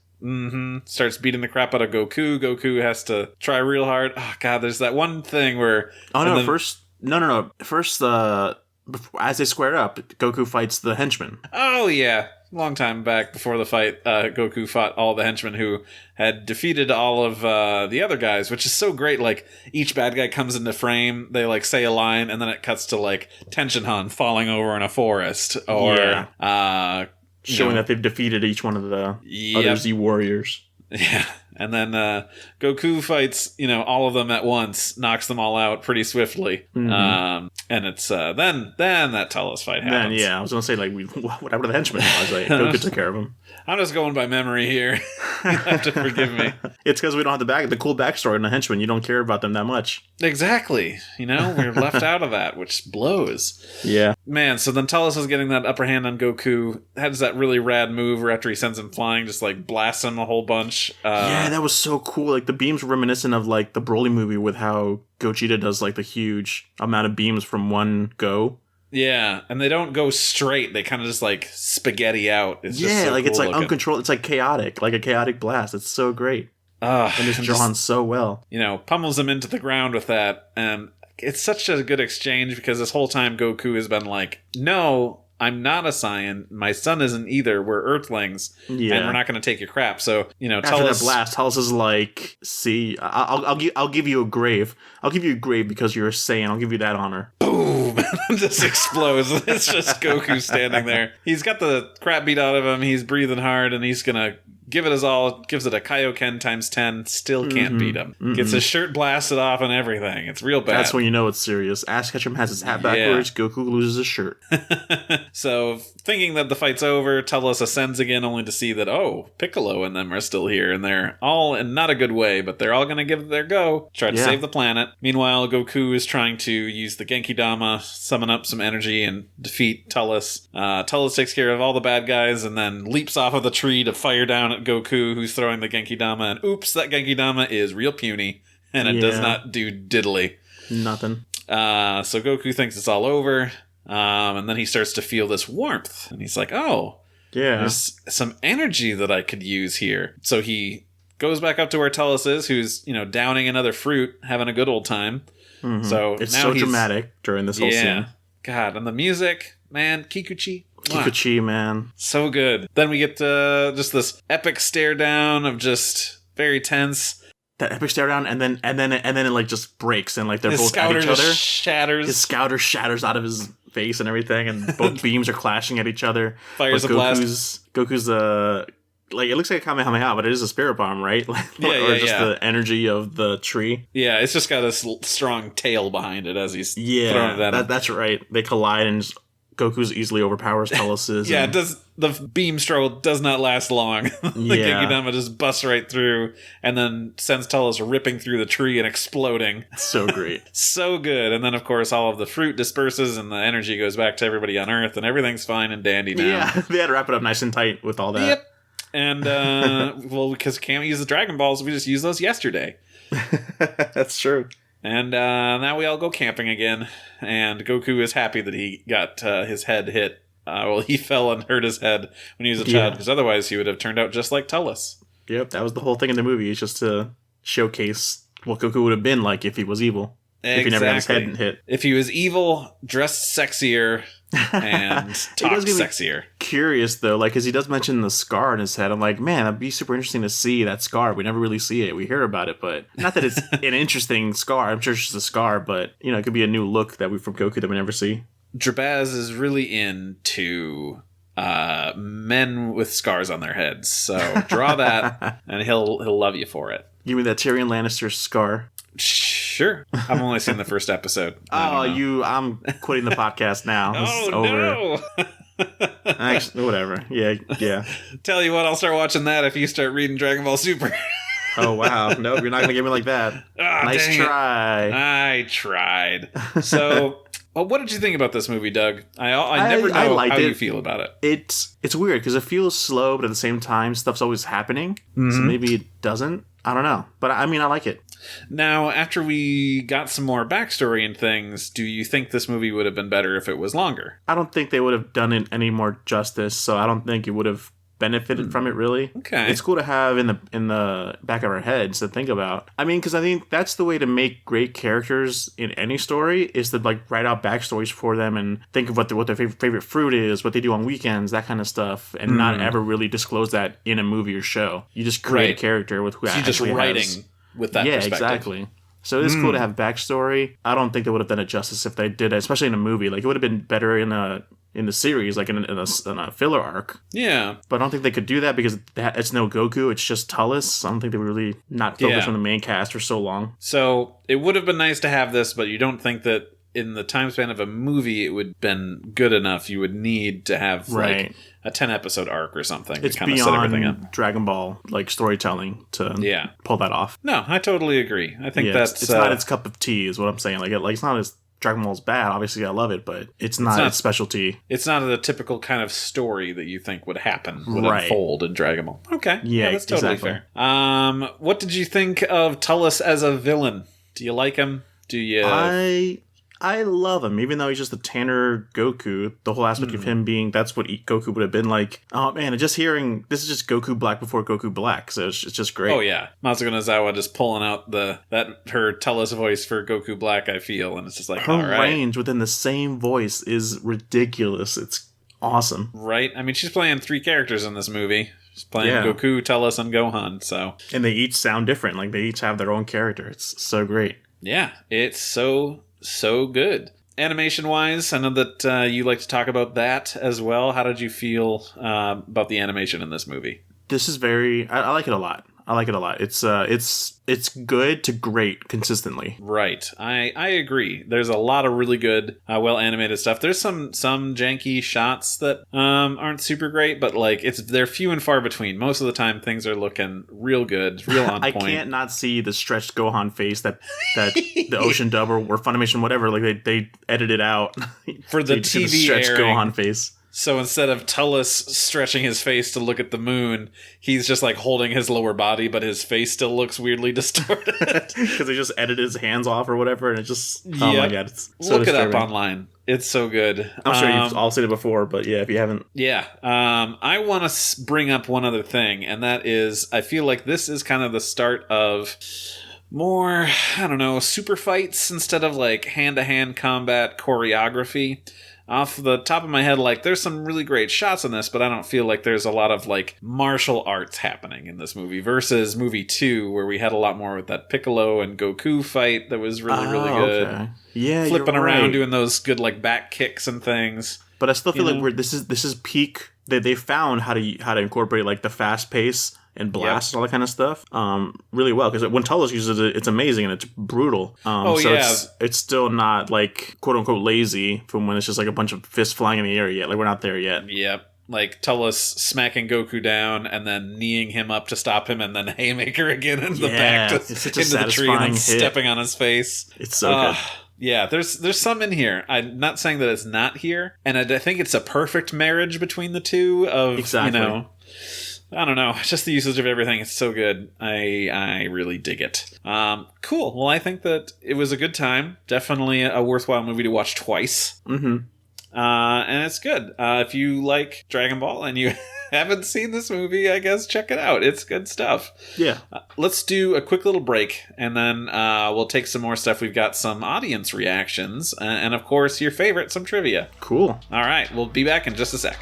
Starts beating the crap out of Goku. Goku has to try real hard. Oh, God, there's that one thing where... First, as they square up, Goku fights the henchmen. Oh, yeah. Long time back before the fight, Goku fought all the henchmen who had defeated all of the other guys, which is so great. Like, each bad guy comes into frame, they, like, say a line, and then it cuts to, like, Tenshinhan falling over in a forest. Or, showing that they've defeated each one of the other Z warriors. Yeah. And then Goku fights, all of them at once, knocks them all out pretty swiftly. Mm-hmm. And it's then that Tullece fight happens. Then, I was going to say, like, what happened to the henchmen? I was like, Goku took care of them. I'm just going by memory here. You have to forgive me. It's because we don't have the cool backstory in the henchmen. You don't care about them that much. Exactly. We're left out of that, which blows. Yeah. Man, so then Tullece is getting that upper hand on Goku. Has that really rad move where after he sends him flying, just like blasts him a whole bunch. That was so cool. Like, the beams were reminiscent of, like, the Broly movie with how Gogeta does, like, the huge amount of beams from one go. Yeah, and they don't go straight. They kind of just, like, spaghetti out. It's just so cool it's, like, looking. uncontrolled. It's, like, chaotic. Like a chaotic blast. It's so great. And it's drawn so well. Pummels him into the ground with that. And it's such a good exchange because this whole time Goku has been like, no, I'm not a Saiyan. My son isn't either. We're Earthlings, and we're not going to take your crap. So after that blast, Tullece is like, "See, I'll give you a grave. I'll give you a grave because you're a Saiyan. I'll give you that honor." Boom! Just explodes. It's just Goku standing there. He's got the crap beat out of him. He's breathing hard, and he's gonna give it his all. Gives it a Kaioken times 10. Still can't beat him. Gets his shirt blasted off and everything. It's real bad. That's when you know it's serious. Ash Ketchum has his hat backwards. Goku loses his shirt. So, thinking that the fight's over, Tullece ascends again, only to see that, Piccolo and them are still here, and they're all in not a good way, but they're all going to give it their go, try to save the planet. Meanwhile, Goku is trying to use the Genki Dama, summon up some energy, and defeat Tullece. Tullece takes care of all the bad guys, and then leaps off of the tree to fire down at Goku, who's throwing the Genki Dama, and oops, that Genki Dama is real puny, and it does not do diddly. Nothing. So Goku thinks it's all over. And then he starts to feel this warmth. And he's like, there's some energy that I could use here. So he goes back up to where Tullece is, who's, downing another fruit, having a good old time. Mm-hmm. So it's now so dramatic during this whole scene. God, and the music, man, Kikuchi. Kikuchi, man. So good. Then we get just this epic stare down of just very tense. That epic stare down, and then it like just breaks, and like they're both at each other. Shatters. His scouter shatters out of his face and everything, and both beams are clashing at each other. Fires a blast. Goku's like, it looks like a Kamehameha, but it is a spirit bomb, right? The energy of the tree. Yeah, it's just got a strong tail behind it as he's throwing it at him. That's right. They collide, and Goku's easily overpowers Tullece's. The beam struggle does not last long. The Genki Dama just busts right through and then sends Tullece ripping through the tree and exploding. So great. So good. And then, of course, all of the fruit disperses and the energy goes back to everybody on Earth and everything's fine and dandy now. Yeah, they had to wrap it up nice and tight with all that. Yep. And, because we can't use the Dragon Balls, we just used those yesterday. That's true. And now we all go camping again, and Goku is happy that he got his head hit. He fell and hurt his head when he was a child, because otherwise he would have turned out just like Tullece. Yep, that was the whole thing in the movie, is just to showcase what Goku would have been like if he was evil. Exactly. If he never got his head hit. If he was evil, dressed sexier, and talked sexier. Curious, though, like, because he does mention the scar in his head. I'm like, man, that'd be super interesting to see that scar. We never really see it. We hear about it, but not that it's an interesting scar. I'm sure it's just a scar, but, it could be a new look from Goku that we never see. Drabaz is really into men with scars on their heads. So draw that, and he'll love you for it. Give me that Tyrion Lannister scar. Sure. I've only seen the first episode. I'm quitting the podcast now. This is over. No! Actually, whatever. Yeah. Tell you what, I'll start watching that if you start reading Dragon Ball Super. Oh, wow. Nope, you're not going to get me like that. Nice try. I tried. So, what did you think about this movie, Doug? I never know how you feel about it. It's weird because it feels slow, but at the same time, stuff's always happening. Mm-hmm. So maybe it doesn't. I don't know. But I mean, I like it. Now, after we got some more backstory and things, do you think this movie would have been better if it was longer? I don't think they would have done it any more justice, so I don't think it would have benefited from it, really. Okay. It's cool to have in the back of our heads to think about. I mean, because I think that's the way to make great characters in any story, is to like write out backstories for them and think of what their favorite fruit is, what they do on weekends, that kind of stuff, and not ever really disclose that in a movie or show. You just create a character with who so actually just writing with that perspective. Exactly. So it's cool to have backstory. I don't think they would have done it justice if they did it, especially in a movie. Like, it would have been better in the series, like in a filler arc. Yeah. But I don't think they could do that because it's no Goku, it's just Tullece. I don't think they would really not focus on the main cast for so long. So it would have been nice to have this, but you don't think that in the time span of a movie it would have been good enough? You would need to have like a 10-episode arc or something it's to kind of set everything up. Beyond Dragon Ball like storytelling to pull that off. No, I totally agree. I think that's... It's not its cup of tea is what I'm saying. Like it's not as... Dragon Ball's bad. Obviously, I love it, but it's not its specialty. It's not the typical kind of story that you think would happen, would unfold in Dragon Ball. Okay. Yeah, that's totally fair. What did you think of Tullece as a villain? Do you like him? Do you... I love him, even though he's just a tanner Goku. The whole aspect of him being that's what Goku would have been like. Oh man, and just hearing this is just Goku Black before Goku Black, so it's just great. Oh yeah, Masako Nozawa just pulling out her Tullece voice for Goku Black. I feel, and it's just like her range within the same voice is ridiculous. It's awesome, right? I mean, she's playing 3 characters in this movie. She's playing Goku, Tullece, and Gohan. So, and they each sound different. Like they each have their own character. It's so great. Yeah, it's so good. Animation wise, I know that you like to talk about that as well. How did you feel about the animation in this movie? This is I like it a lot. It's good to great consistently. Right. I agree. There's a lot of really good, well animated stuff. There's some janky shots that aren't super great, but like they're few and far between. Most of the time, things are looking real good, real on point. I can't not see the stretched Gohan face that the Ocean dub or Funimation whatever. Like they edited out for the TV stretched airing. Gohan face. So instead of Tullece stretching his face to look at the moon, he's just like holding his lower body, but his face still looks weirdly distorted. Because they just edited his hands off or whatever, and it just... Oh my god, it's so Look disturbing. it up online. It's so good. I'm sure you've all seen it before, but yeah, if you haven't... Yeah. I want to bring up one other thing, and that is, I feel like this is kind of the start of... more, I don't know, super fights instead of like hand-to-hand combat choreography. Off the top of my head, like, there's some really great shots in this, but I don't feel like there's a lot of, like, martial arts happening in this movie versus movie 2, where we had a lot more with that Piccolo and Goku fight that was really, really good. Okay. Yeah, flipping you're around, right. doing those good, like, back kicks and things. But I still feel like this is peak. They found how to incorporate, like, the fast pace and blast and all that kind of stuff really well, because when Tullece uses it, it's amazing and it's brutal. It's still not like quote unquote lazy from when it's just like a bunch of fists flying in the air yet. Like we're not there yet. Yep. Like Tullece smacking Goku down and then kneeing him up to stop him and then haymaker again in the back into the tree and then stepping on his face. It's so good. Yeah, there's some in here. I'm not saying that it's not here, and I think it's a perfect marriage between the two of, exactly. I don't know. Just the usage of everything is so good. I really dig it. Cool. Well, I think that it was a good time. Definitely a worthwhile movie to watch twice. Mm-hmm. And it's good. If you like Dragon Ball and you haven't seen this movie, I guess check it out. It's good stuff. Yeah. Let's do a quick little break, and then we'll take some more stuff. We've got some audience reactions, and of course, your favorite, some trivia. Cool. All right. We'll be back in just a sec.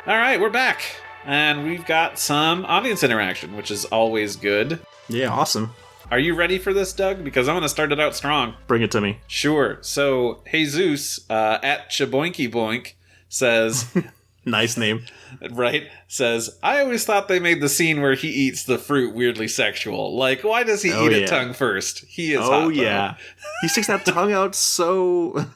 All right, we're back. And we've got some audience interaction, which is always good. Yeah, awesome. Are you ready for this, Doug? Because I'm going to start it out strong. Bring it to me. Sure. So, Jesus, at Chaboinky Boink, says... Nice name. Right? Says, I always thought they made the scene where he eats the fruit weirdly sexual. Like, why does he eat a tongue first? He is hot, yeah. He sticks that tongue out so...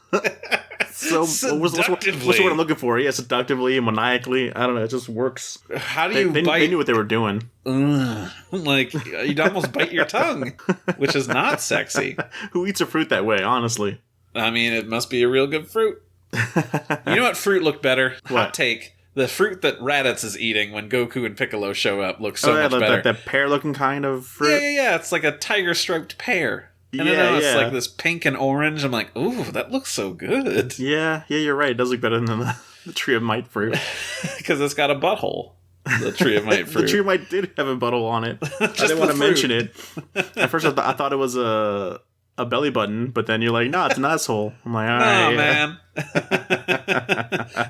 what's the word I'm looking for? Yeah, seductively and maniacally. I don't know, it just works. How do you bite? They knew what they were doing. Like, you'd almost bite your tongue, which is not sexy. Who eats a fruit that way, honestly? I mean, it must be a real good fruit. You know what fruit looked better? What? Hot take. The fruit that Raditz is eating when Goku and Piccolo show up looks so much better. That pear-looking kind of fruit? Yeah. It's like a tiger-striped pear. And it's like this pink and orange. I'm like, ooh, that looks so good. Yeah, you're right. It does look better than the Tree of Might fruit. Because it's got a butthole. The Tree of Might fruit. The Tree of Might did have a butthole on it. I didn't want to mention it. At first, I thought it was a belly button, but then you're like, no, it's an asshole. I'm like, all right. Oh, man.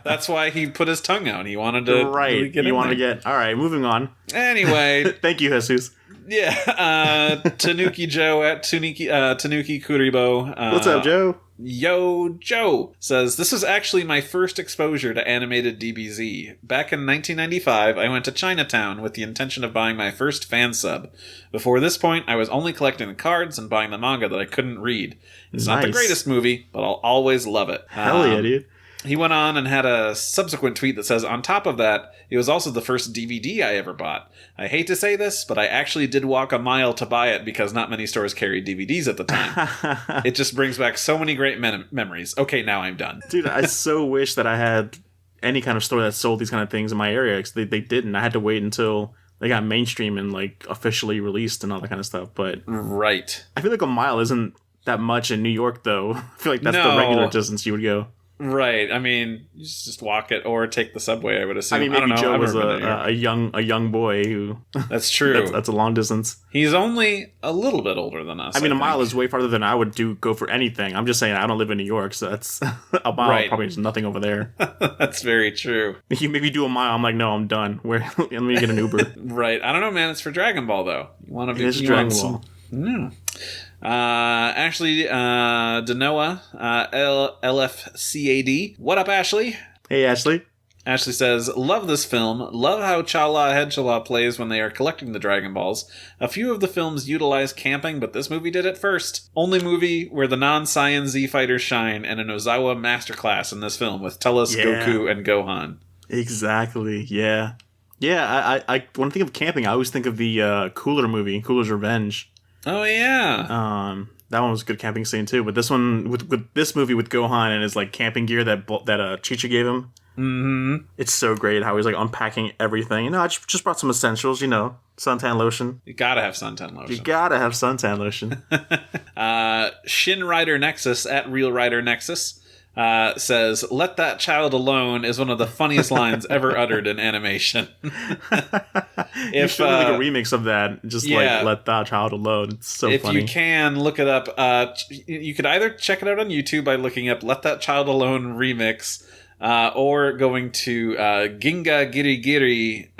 That's why he put his tongue out. He wanted to really get all right, moving on. Anyway. Thank you, Jesus. Yeah. Tanuki Joe at Tanuki Kuribo. What's up, Joe? Yo, Joe says, this was actually my first exposure to animated DBZ. Back in 1995, I went to Chinatown with the intention of buying my first fan sub. Before this point, I was only collecting the cards and buying the manga that I couldn't read. It's not the greatest movie, but I'll always love it. Hell yeah, dude. He went on and had a subsequent tweet that says, on top of that, it was also the first DVD I ever bought. I hate to say this, but I actually did walk a mile to buy it because not many stores carried DVDs at the time. It just brings back so many great memories. Okay, now I'm done. Dude, I so wish that I had any kind of store that sold these kind of things in my area, because they didn't. I had to wait until they got mainstream and like officially released and all that kind of stuff. But right. I feel like a mile isn't that much in New York, though. I feel like that's the regular distance you would go. Right. I mean, you just walk it or take the subway, I would assume. I mean, maybe Joe was a young boy who... That's true. that's a long distance. He's only a little bit older than us. I mean, a mile is way farther than I would go for anything. I'm just saying, I don't live in New York, so that's... A mile probably is nothing over there. That's very true. You maybe do a mile, I'm like, no, I'm done. Let me get an Uber. Right. I don't know, man. It's for Dragon Ball, though. You want to be... It's Dragon Ball. No. Ashley Denoa, LFCAD. What up, Ashley? Hey, Ashley. Ashley says, love this film. Love how Chala Headchala plays when they are collecting the Dragon Balls. A few of the films utilize camping, but this movie did it first. Only movie where the non-Saiyan Z fighters shine, and an Ozawa masterclass in this film with Tullece, Goku, and Gohan. Exactly, yeah. Yeah, I when I think of camping, I always think of the Cooler movie, Cooler's Revenge. Oh, yeah. That one was a good camping scene, too. But this one, with this movie with Gohan and his, like, camping gear that Chicha gave him, it's so great how he's, like, unpacking everything. You know, I just brought some essentials, you know, suntan lotion. You gotta have suntan lotion. Shin Rider Nexus, at Real Rider Nexus, says, let that child alone is one of the funniest lines ever uttered in animation. You should make a remix of that, like, let that child alone. It's so funny. If you can, look it up. You could either check it out on YouTube by looking up Let That Child Alone remix, or going to Ginga Giri Giri,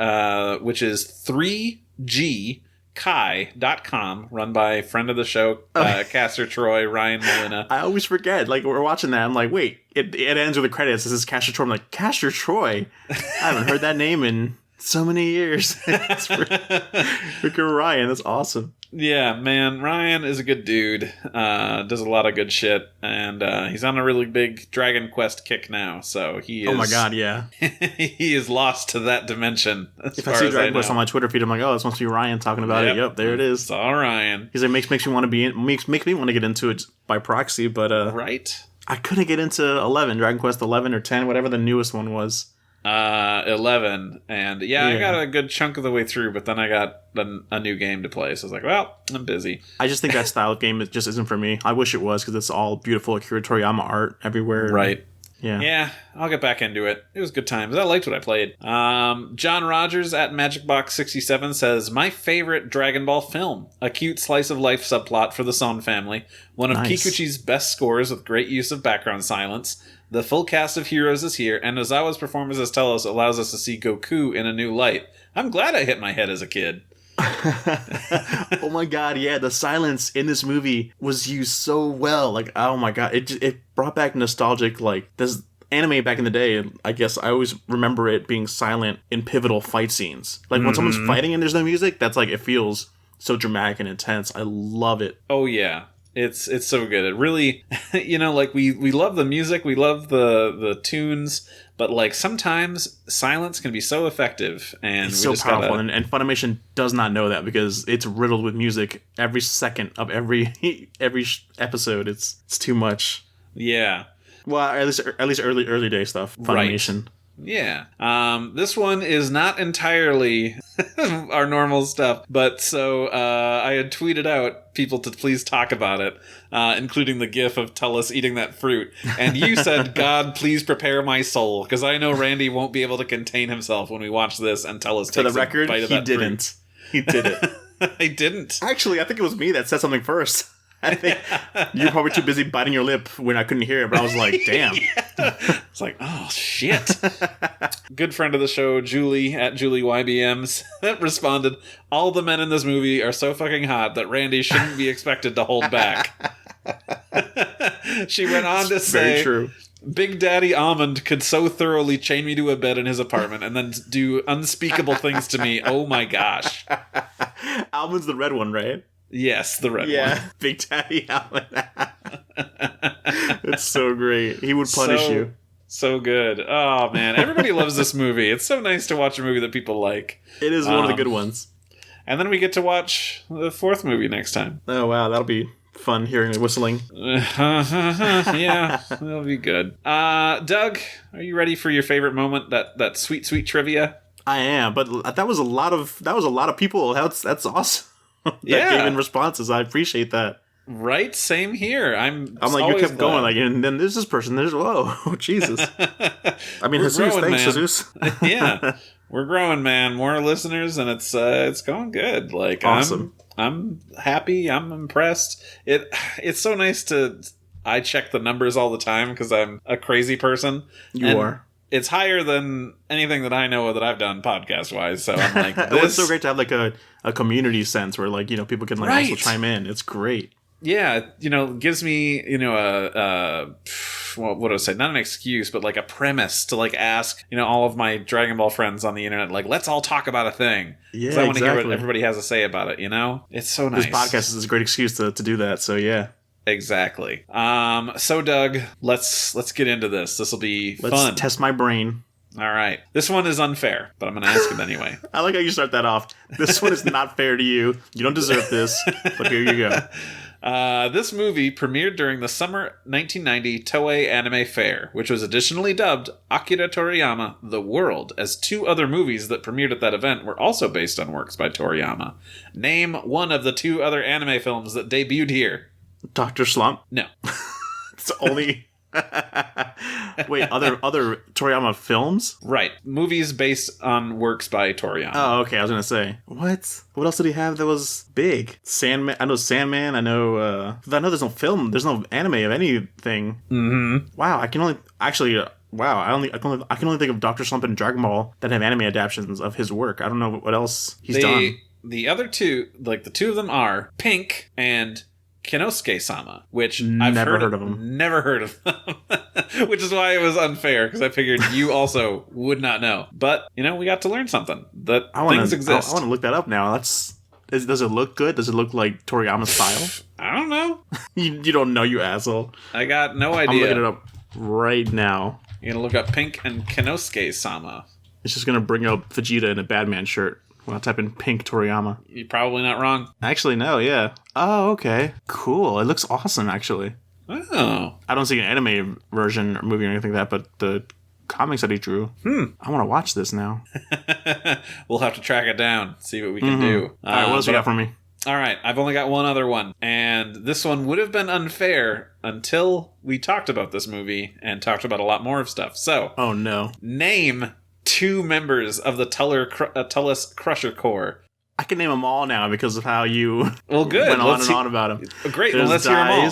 which is 3G.kai.com, run by friend of the show, Caster Troy, Ryan Molina. I always forget. Like, we're watching that, I'm like, wait, it ends with the credits. This is Caster Troy. I'm like, Caster Troy? I haven't heard that name in so many years. It's freaking Ryan. That's awesome. Yeah, man, Ryan is a good dude. Does a lot of good shit, and he's on a really big Dragon Quest kick now. So he is. Oh my god, yeah. He is lost to that dimension. If I see Dragon Quest on my Twitter feed, I'm like, oh, this must be Ryan talking about it. Yep, there it is. It's all Ryan. He's like, makes me want to makes me want to get into it by proxy, but right. I couldn't get into Dragon Quest 11 or 10, whatever the newest one was. 11, and I got a good chunk of the way through, but then I got a new game to play, so I was like, well, I'm busy. I just think that style of game just isn't for me. I wish it was, because it's all beautiful Akira Toriyama art everywhere. Right. Yeah, I'll get back into it. It was good times. I liked what I played. John Rogers at MagicBox67 says, my favorite Dragon Ball film. A cute slice of life subplot for the Son family. One of Kikuchi's best scores with great use of background silence. The full cast of heroes is here, and Ozawa's performance as Tullece allows us to see Goku in a new light. I'm glad I hit my head as a kid. Oh my god, yeah, the silence in this movie was used so well. Like, oh my god, it brought back nostalgic, like, this anime back in the day. I guess I always remember it being silent in pivotal fight scenes. Like, when someone's fighting and there's no music, that's like, it feels so dramatic and intense. I love it. Oh yeah. It's so good. It really, like we love the music, we love the tunes, but like sometimes silence can be so effective, and it's so powerful. And Funimation does not know that because it's riddled with music every second of every episode. It's too much. Yeah. Well, at least early day stuff. Funimation. Right. Yeah. This one is not entirely our normal stuff, but so I had tweeted out people to please talk about it, including the gif of Tullece eating that fruit. And you said, God, please prepare my soul, because I know Randy won't be able to contain himself when we watch this and Tullece takes a bite of that didn't. fruit. He did it. I didn't. Actually, I think it was me that said something first. I think you're probably too busy biting your lip when I couldn't hear it, but I was like, damn. It's like, oh, shit. Good friend of the show, Julie, at JulieYBMs, responded, all the men in this movie are so fucking hot that Randy shouldn't be expected to hold back. She went on to say, very true. Big Daddy Almond could so thoroughly chain me to a bed in his apartment and then do unspeakable things to me. Oh my gosh. Almond's the red one, right? Yes, the red one. Yeah, Big Daddy Almond. It's so great. He would punish you. So good. Oh, man. Everybody loves this movie. It's so nice to watch a movie that people like. It is one of the good ones. And then we get to watch the fourth movie next time. Oh, wow. That'll be fun hearing the whistling. Yeah, that'll be good. Doug, are you ready for your favorite moment? That sweet, sweet trivia? I am, but that was a lot of people. That's awesome. That gave in responses. I appreciate that. Right, same here. I'm like, you kept going, like, and then there's this person. There's Jesus. I mean, Jesus, growing, thanks, Jesus. Yeah, we're growing, man. More listeners, and it's going good. Like, awesome. I'm happy. I'm impressed. It's so nice to. I check the numbers all the time because I'm a crazy person. You are. It's higher than anything that I know that I've done podcast wise. So I'm like, it's so great to have like a community sense where, like, people can like also chime in. It's great. Yeah, gives me, what do I say? Not an excuse, but like a premise to like ask, all of my Dragon Ball friends on the internet, like, let's all talk about a thing. Yeah, I want to hear what everybody has to say about it. It's so nice. This podcast is a great excuse to do that. So yeah. Exactly. So Doug, let's get into this. This will be fun. Let's test my brain. All right. This one is unfair, but I'm going to ask it anyway. I like how you start that off. This one is not fair to you. You don't deserve this, but here you go. This movie premiered during the summer 1990 Toei Anime Fair, which was additionally dubbed Akira Toriyama The World, as two other movies that premiered at that event were also based on works by Toriyama. Name one of the two other anime films that debuted here. Dr. Slump? No. It's only... Wait, other Toriyama films? Right. Movies based on works by Toriyama. Oh, okay. I was going to say. What else did he have that was big? Sandman. I know Sandman. I know there's no film. There's no anime of anything. Mm-hmm. Wow. I can only think of Dr. Slump and Dragon Ball that have anime adaptations of his work. I don't know what else he's done. The other two, like the two of them are Pink and Kinosuke-sama, which I've never heard of them. Never heard of them. Which is why it was unfair, because I figured you also would not know. But, we got to learn something. That things exist. I want to look that up now. Does it look good? Does it look like Toriyama's style? I don't know. You don't know, you asshole. I got no idea. I'm looking it up right now. You're going to look up Pink and Kinosuke-sama. It's just going to bring up Vegeta in a Batman shirt. When I type in Pink Toriyama. You're probably not wrong. Actually, no, yeah. Oh, okay. Cool. It looks awesome, actually. Oh. I don't see an anime version or movie or anything like that, but the comics that he drew. I want to watch this now. We'll have to track it down, see what we can do. All right, what else you got for me? All right, I've only got one other one, and this one would have been unfair until we talked about this movie and talked about a lot more of stuff. So, oh no, name 2 members of the Tullece Crusher Corps. I can name them all now because of how you good. went on and on about them. Great, well, let's hear them all.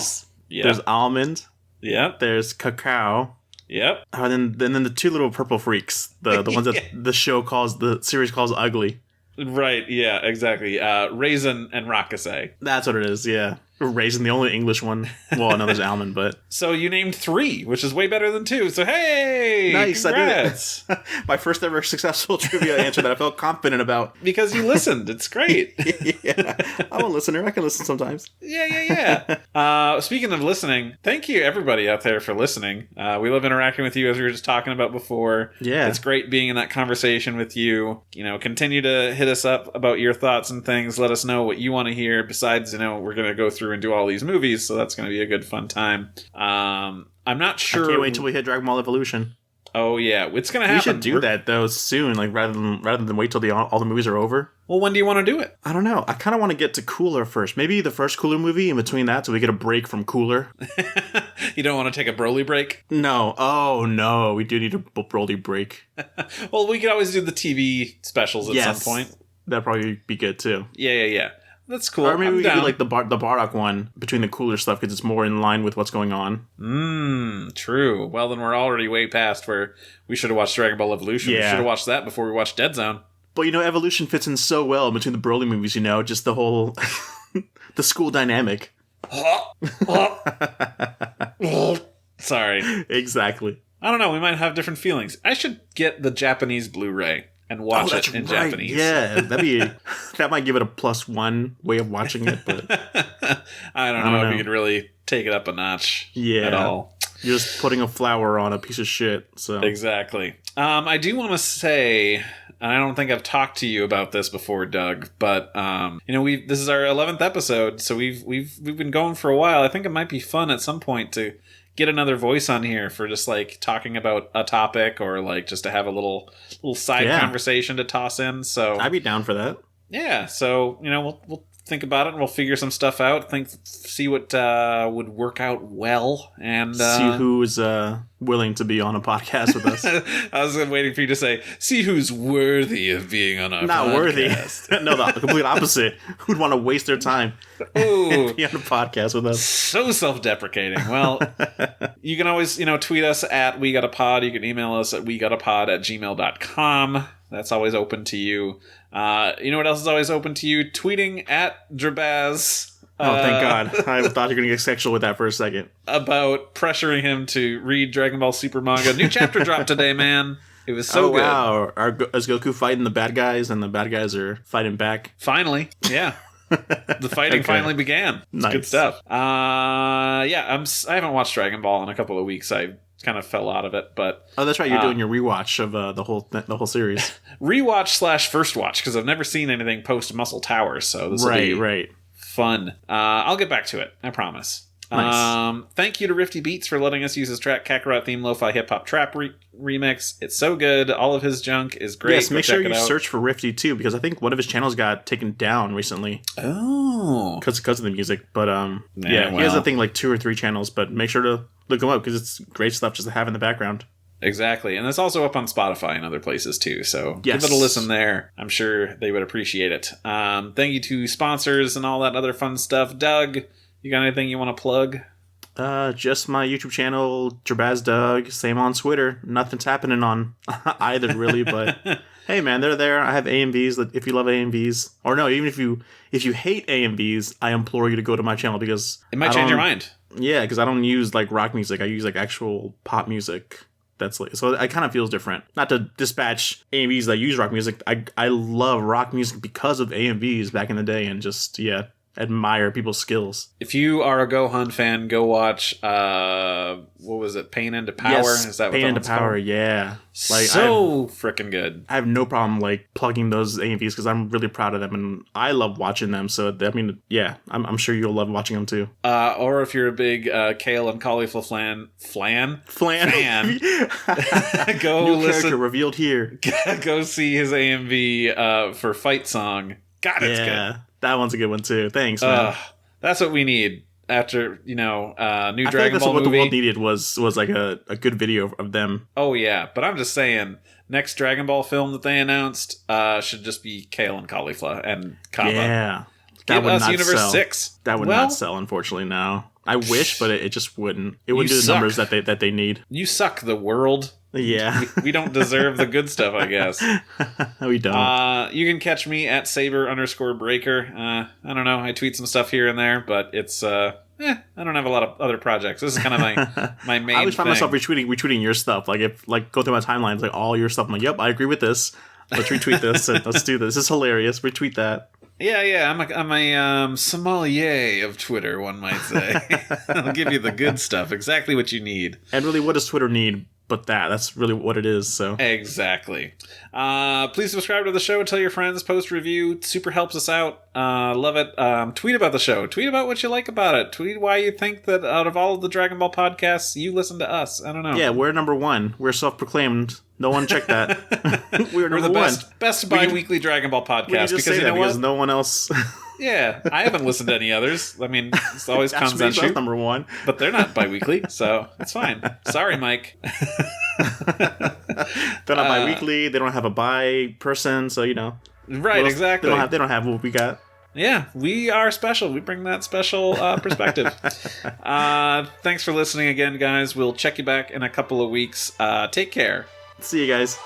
Yep. There's Almond. Yep. There's Cacao. Yep. And then the 2 little purple freaks, the ones that the series calls ugly. Right, yeah, exactly. Raisin and Rakase. That's what it is, yeah. Raisin, the only English one. Well, another's Almond, but... So you named 3, which is way better than 2. So Hey! Nice, congrats. I did it. My first ever successful trivia answer that I felt confident about. Because you listened. It's great. Yeah, I'm a listener. I can listen sometimes. Yeah. Speaking of listening, thank you everybody out there for listening. We love interacting with you as we were just talking about before. Yeah. It's great being in that conversation with you. You know, continue to hit us up about your thoughts and things. Let us know what you want to hear. Besides, you know, we're going to go through and do all these movies, so that's going to be a good fun time. I'm not sure. I can't wait till we hit Dragon Ball Evolution. Oh yeah, it's going to happen. We should do that though soon, like rather than wait till all the movies are over. Well, when do you want to do it? I don't know. I kind of want to get to Cooler first. Maybe the first Cooler movie in between that, so we get a break from Cooler. You don't want to take a Broly break? No. Oh no, we do need a Broly break. Well, we could always do the TV specials at some point. That'd probably be good too. Yeah. That's cool. Or maybe we could do like the Bardock one between the Cooler stuff because it's more in line with what's going on. True. Well, then we're already way past where we should have watched Dragon Ball Evolution. Yeah. We should have watched that before we watched Dead Zone. But you know, Evolution fits in so well between the Broly movies. You know, just the whole the school dynamic. Sorry. Exactly. I don't know. We might have different feelings. I should get the Japanese Blu-ray and watch it in Japanese. Yeah, that might give it a +1 way of watching it, but I don't know if you could really take it up a notch at all. You're just putting a flower on a piece of shit. So exactly. I do want to say, and I don't think I've talked to you about this before, Doug, but you know, this is our 11th episode, so we've been going for a while. I think it might be fun at some point to get another voice on here for just like talking about a topic or like just to have a little side conversation to toss in. So I'd be down for that. Yeah. So, you know, we'll think about it and we'll figure some stuff out. See what would work out well and see who's willing to be on a podcast with us. I was waiting for you to say, see who's worthy of being on our podcast. Not worthy. No, the complete opposite. Who'd want to waste their time and be on a podcast with us? So self-deprecating. Well, you can always, you know, tweet us at We Got a Pod. You can email us at wegottapod@gmail.com. That's always open to you. You know what else is always open to you? Tweeting at Drbaz. Oh, thank God. I thought you were going to get sexual with that for a second. About pressuring him to read Dragon Ball Super manga. New chapter dropped today, man. It was so good. Wow. Is Goku fighting the bad guys and the bad guys are fighting back? Finally. Yeah. The fighting finally began. It's good stuff. Yeah, I haven't watched Dragon Ball in a couple of weeks. I kind of fell out of it, but that's right. You're doing your rewatch of the whole series. Rewatch / first watch because I've never seen anything post Muscle Tower, so this will be fun. I'll get back to it. I promise. Nice. Thank you to Rifti Beats for letting us use his track Kakarot theme lo-fi hip hop trap remix. It's so good. All of his junk is great. Yes, make sure you search for Rifti too, because I think one of his channels got taken down recently. Oh, because of the music. But he has I think like 2 or 3 channels. But make sure to look him up because it's great stuff just to have in the background. Exactly, and it's also up on Spotify and other places too. So give it a listen there. I'm sure they would appreciate it. Thank you to sponsors and all that other fun stuff. Doug, you got anything you want to plug? Just my YouTube channel, Drbaz Doug. Same on Twitter. Nothing's happening on either, really. But hey, man, they're there. I have AMVs. If you love AMVs, or no, even if you hate AMVs, I implore you to go to my channel because it might change your mind. Yeah, because I don't use like rock music. I use like actual pop music. That's like, so it kind of feels different. Not to dispatch AMVs that use rock music. I love rock music because of AMVs back in the day, and just admire people's skills. If you are a Gohan fan, go watch what was it? Pain into Power? Yes, is that what Pain that into one's Power, called? yeah. Like so freaking good. I have no problem like plugging those AMVs because I'm really proud of them and I love watching them. So I mean, yeah, I'm sure you'll love watching them too. Or if you're a big kale and cauliflower fan, go New listen. Character revealed here. Go see his AMV for Fight Song. God, it's good. That one's a good one too. Thanks, man. That's what we need after, new I feel like Dragon that's Ball what movie. the world needed was like a good video of them. Oh, yeah. But I'm just saying, next Dragon Ball film that they announced should just be Kale and Caulifla and Kaba. Yeah. That Give would us not Universe sell. 6. That would not sell, unfortunately, no. I wish, but it just wouldn't. It wouldn't do the suck. numbers that they need. You suck, the world. Yeah. We don't deserve the good stuff, I guess. We don't. You can catch me at Saber_Breaker. I don't know. I tweet some stuff here and there, but it's I don't have a lot of other projects. This is kind of my main I always find thing. myself retweeting your stuff. Like if go through my timelines, like all your stuff. I'm like, yep, I agree with this. Let's retweet this and let's do this. This is hilarious. Retweet that. Yeah. I'm a sommelier of Twitter, one might say. I'll give you the good stuff, exactly what you need. And really, what does Twitter need but that? That's really what it is. So Exactly. Please subscribe to the show. Tell your friends. Post review. It super helps us out. Love it. Tweet about the show. Tweet about what you like about it. Tweet why you think that out of all of the Dragon Ball podcasts, you listen to us. I don't know. yeah, we're number one. We're self-proclaimed. No one checked that. We're We're number the one. best bi-weekly Dragon Ball podcast. We can just because say you that know because what? no one else. Yeah, I haven't listened to any others. I mean, it's always That's comes on that's number one. but they're not bi-weekly, so it's fine. Sorry, Mike. They're not bi-weekly. They don't have a bi person. So Right, exactly. They don't have what we got. Yeah, we are special. We bring that special perspective. Thanks for listening again, guys. We'll check you back in a couple of weeks. Take care. See you guys.